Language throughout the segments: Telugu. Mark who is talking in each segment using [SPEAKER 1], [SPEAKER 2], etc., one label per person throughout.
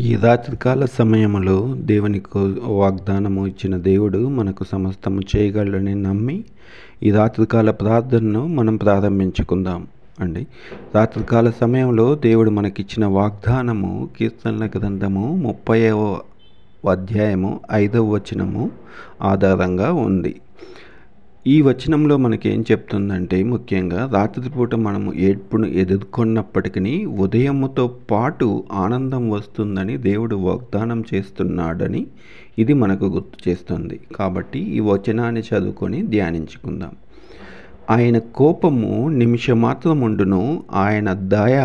[SPEAKER 1] ఈ రాత్రికాల సమయములో దేవునికి వాగ్దానము ఇచ్చిన దేవుడు మనకు సమస్తము చేయగలడని నమ్మి ఈ రాత్రికాల ప్రార్థనను మనం ప్రారంభించుకుందాం అండి. రాత్రికాల సమయంలో దేవుడు మనకిచ్చిన వాగ్దానము కీర్తనల గ్రంథము 30వ అధ్యాయము 5వ వచనము ఆధారంగా ఉంది. ఈ వచనంలో మనకేం చెప్తుందంటే, ముఖ్యంగా రాత్రిపూట మనము ఏడ్పును ఎదుర్కొన్నప్పటికీ ఉదయముతో పాటు ఆనందం వస్తుందని దేవుడు వాగ్దానం చేస్తున్నాడని ఇది మనకు గుర్తు చేస్తుంది. కాబట్టి ఈ వచనాన్ని చదువుకొని ధ్యానించుకుందాం. ఆయన కోపము నిమిషమాత్రముండును, ఆయన దయ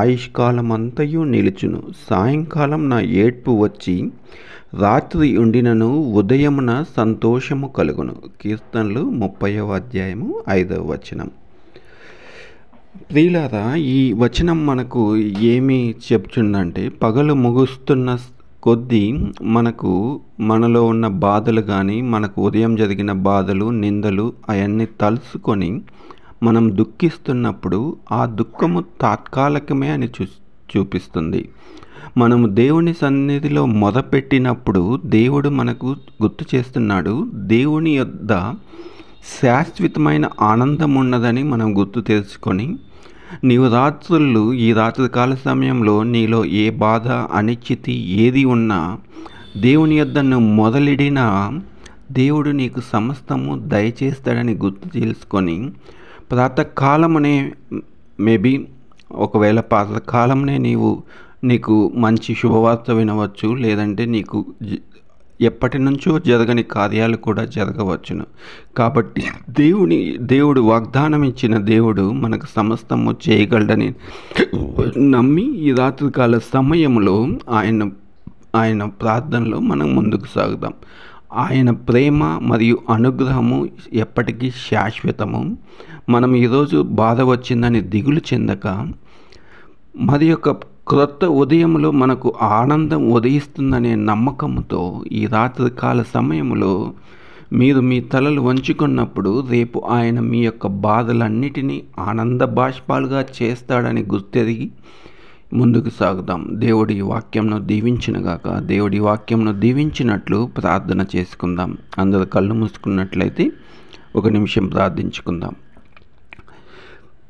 [SPEAKER 1] ఆయుష్కాలమంతయు నిలుచును. సాయంకాలం నా ఏడ్పు వచ్చి రాత్రి ఉండినను ఉదయమున సంతోషము కలుగును. కీర్తనలు 30వ అధ్యాయము 5వ వచనం. ప్రియులారా, ఈ వచనం మనకు ఏమి చెప్తుందంటే, పగలు ముగుస్తున్న కొద్దీ మనలో ఉన్న బాధలు కానీ, మనకు ఉదయం జరిగిన బాధలు, నిందలు అవన్నీ తలుసుకొని మనం దుఃఖిస్తున్నప్పుడు ఆ దుఃఖము తాత్కాలికమే అని చూపిస్తుంది. మనము దేవుని సన్నిధిలో మొదపెట్టినప్పుడు దేవుడు మనకు గుర్తు చేస్తున్నాడు, దేవుని యొద్ద శాశ్వతమైన ఆనందం ఉన్నదని మనం గుర్తు తెలుసుకొని, నీవు ఈ రాత్రికాల సమయంలో నీలో ఏ బాధ, అనిశ్చితి ఏది ఉన్నా దేవుని యొద్ద నువ్వు మొదలెడినా దేవుడు నీకు సమస్తము దయచేస్తాడని గుర్తు తెలుసుకొని, ప్రాతకాలమునే ఒకవేళ ప్రాతకాలమునే నీకు మంచి శుభవార్త వినవచ్చు, లేదంటే నీకు ఎప్పటి నుంచో జరగని కార్యాలు కూడా జరగవచ్చును. కాబట్టి దేవుడు వాగ్దానం ఇచ్చిన దేవుడు మనకు సమస్తము చేయగలడని నమ్మి ఈ రాత్రికాల సమయంలో ఆయన ప్రార్థనలో మనం ముందుకు సాగుదాం. ఆయన ప్రేమ మరియు అనుగ్రహము ఎప్పటికీ శాశ్వతము. మనం ఈరోజు బాధ వచ్చిందని దిగులు చెందక, మరి యొక్క క్రొత్త ఉదయంలో మనకు ఆనందం ఉదయిస్తుందనే నమ్మకంతో ఈ రాత్రికాల సమయంలో మీరు మీ తలలు వంచుకున్నప్పుడు రేపు ఆయన మీ యొక్క బాధలన్నిటినీ ఆనంద బాష్పాలుగా చేస్తాడని గుర్తెరిగి ముందుకు సాగుదాం. దేవుడి వాక్యంను దీవించినగాక. దేవుడి వాక్యంను దీవించినట్లు ప్రార్థన చేసుకుందాం. అందరూ కళ్ళు మూసుకున్నట్లయితే 1 నిమిషం ప్రార్థించుకుందాం.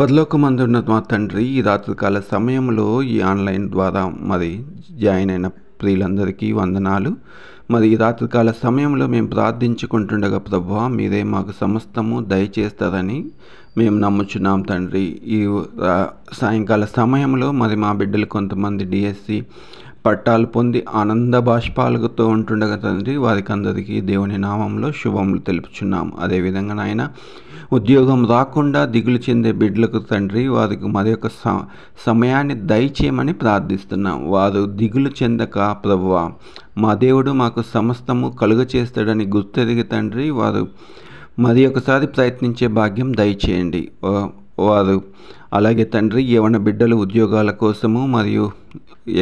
[SPEAKER 1] పరలోకమందున్న మా తండ్రి, ఈ రాత్రికాల సమయంలో ఈ ఆన్లైన్ ద్వారా జాయిన్ అయిన ప్రియులందరికీ వందనాలు. ఈ రాత్రికాల సమయంలో మేము ప్రార్థించుకుంటుండగా ప్రభువా, మీరే మాకు సమస్తము దయచేస్తారని మేము నమ్ముచున్నాం తండ్రి. ఈ సాయంకాల సమయంలో మా బిడ్డలు కొంతమంది డిఎస్సి పట్టాలు పొంది ఆనంద బాష్పాలతో ఉంటుండగా తండ్రి, వారికి అందరికీ దేవుని నామంలో శుభములు తెలుపుచున్నాం. అదేవిధంగా నాయన, ఉద్యోగం రాకుండా దిగులు చెందే బిడ్డలకు తండ్రి, వారికి మరి యొక్క సమయాన్ని దయచేయమని ప్రార్థిస్తున్నాం. వారు దిగులు చెందక ప్రభువా, మా దేవుడు మాకు సమస్తము కలుగచేస్తాడని గుర్తెరిగి తండ్రి, వారు మరి ఒకసారి ప్రయత్నించే భాగ్యం దయచేయండి. వారు అలాగే తండ్రి, యవన బిడ్డలు ఉద్యోగాల కోసము మరియు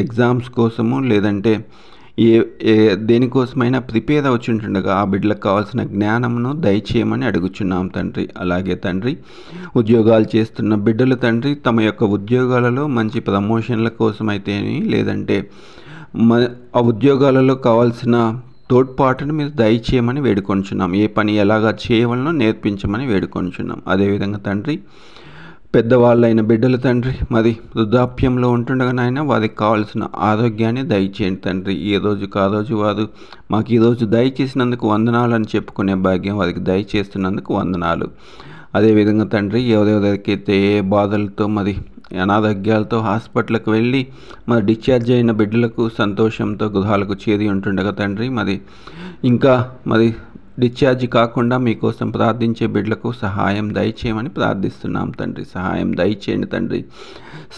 [SPEAKER 1] ఎగ్జామ్స్ కోసము, లేదంటే దేనికోసమైనా ప్రిపేర్ అవుతుండగా ఆ బిడ్డలకు కావాల్సిన జ్ఞానమును దయచేయమని అడుగుచున్నాం తండ్రి. అలాగే తండ్రి, ఉద్యోగాలు చేస్తున్న బిడ్డలు తండ్రి, తమ యొక్క ఉద్యోగాలలో మంచి ప్రమోషన్ల కోసమైతేనే, లేదంటే ఆ ఉద్యోగాలలో కావాల్సిన తోడ్పాటును మీరు దయచేయమని వేడుకొంచున్నాం. ఏ పని ఎలాగా చేయవలనో నేర్పించమని వేడుకొంచున్నాం. అదేవిధంగా తండ్రి, పెద్దవాళ్ళైన బిడ్డలు తండ్రి, వృద్ధాప్యంలో ఉంటుండగా నాయన, వారికి కావాల్సిన ఆరోగ్యాన్ని దయచేయండి తండ్రి. ఏ రోజుకు ఆ రోజు వారు మాకు ఈరోజు దయచేసినందుకు వందనాలు అని చెప్పుకునే భాగ్యం వారికి దయచేస్తున్నందుకు వందనాలు. అదేవిధంగా తండ్రి, ఎవరెవరికైతే ఏ బాధలతో అనారోగ్యాలతో హాస్పిటల్కి వెళ్ళి డిశ్చార్జ్ అయిన బిడ్డలకు సంతోషంతో గృహాలకు చేరి ఉంటుండగా తండ్రి, ఇంకా డిశ్చార్జ్ కాకుండా మీకోసం ప్రార్థించే బిడ్డలకు సహాయం దయచేయమని ప్రార్థిస్తున్నాం తండ్రి. సహాయం దయచేయండి తండ్రి.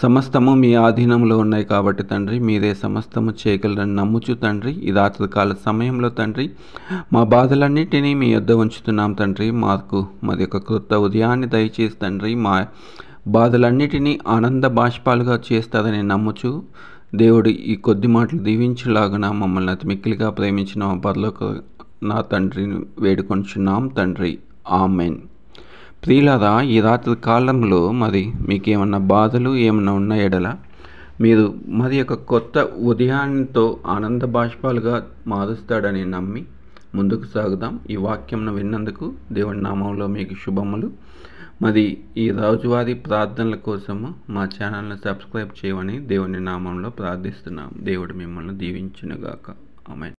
[SPEAKER 1] సమస్తము మీ ఆధీనంలో ఉన్నాయి కాబట్టి తండ్రి, మీరే సమస్తము చేయగలరని నమ్ముచు తండ్రి, ఈ రాత్రికాల సమయంలో తండ్రి, మా బాధలన్నిటినీ మీ యొద్ద ఉంచుతున్నాం తండ్రి. మాకు యొక్క క్రొత్త ఉదయాన్ని దయచేసి తండ్రి, మా బాధలన్నిటినీ ఆనంద బాష్పాలుగా చేస్తారని నమ్ముచు దేవుడు ఈ కొద్ది మాటలు దీవించులాగున మమ్మల్ని అతి మిక్కిలిగా ప్రేమించిన మా పరలోక నా తండ్రిని వేడుకొంచున్నాం తండ్రి. ఆమెన్. ప్రియులారా, ఈ రాత్రి కాలంలో మీకేమన్నా బాధలు ఏమన్నా ఉన్న ఎడల మీరు మరి యొక్క కొత్త ఉదయాన్నితో ఆనంద బాష్పాలుగా మారుస్తాడని నమ్మి ముందుకు సాగుదాం. ఈ వాక్యంను విన్నందుకు దేవుని నామంలో మీకు శుభములు. మరి ఈ రోజువారీ ప్రార్థనల కోసము మా ఛానల్ని సబ్స్క్రైబ్ చేయమని దేవుని నామంలో ప్రార్థిస్తున్నాం. దేవుడు మిమ్మల్ని దీవించునుగాక. ఆమేన్.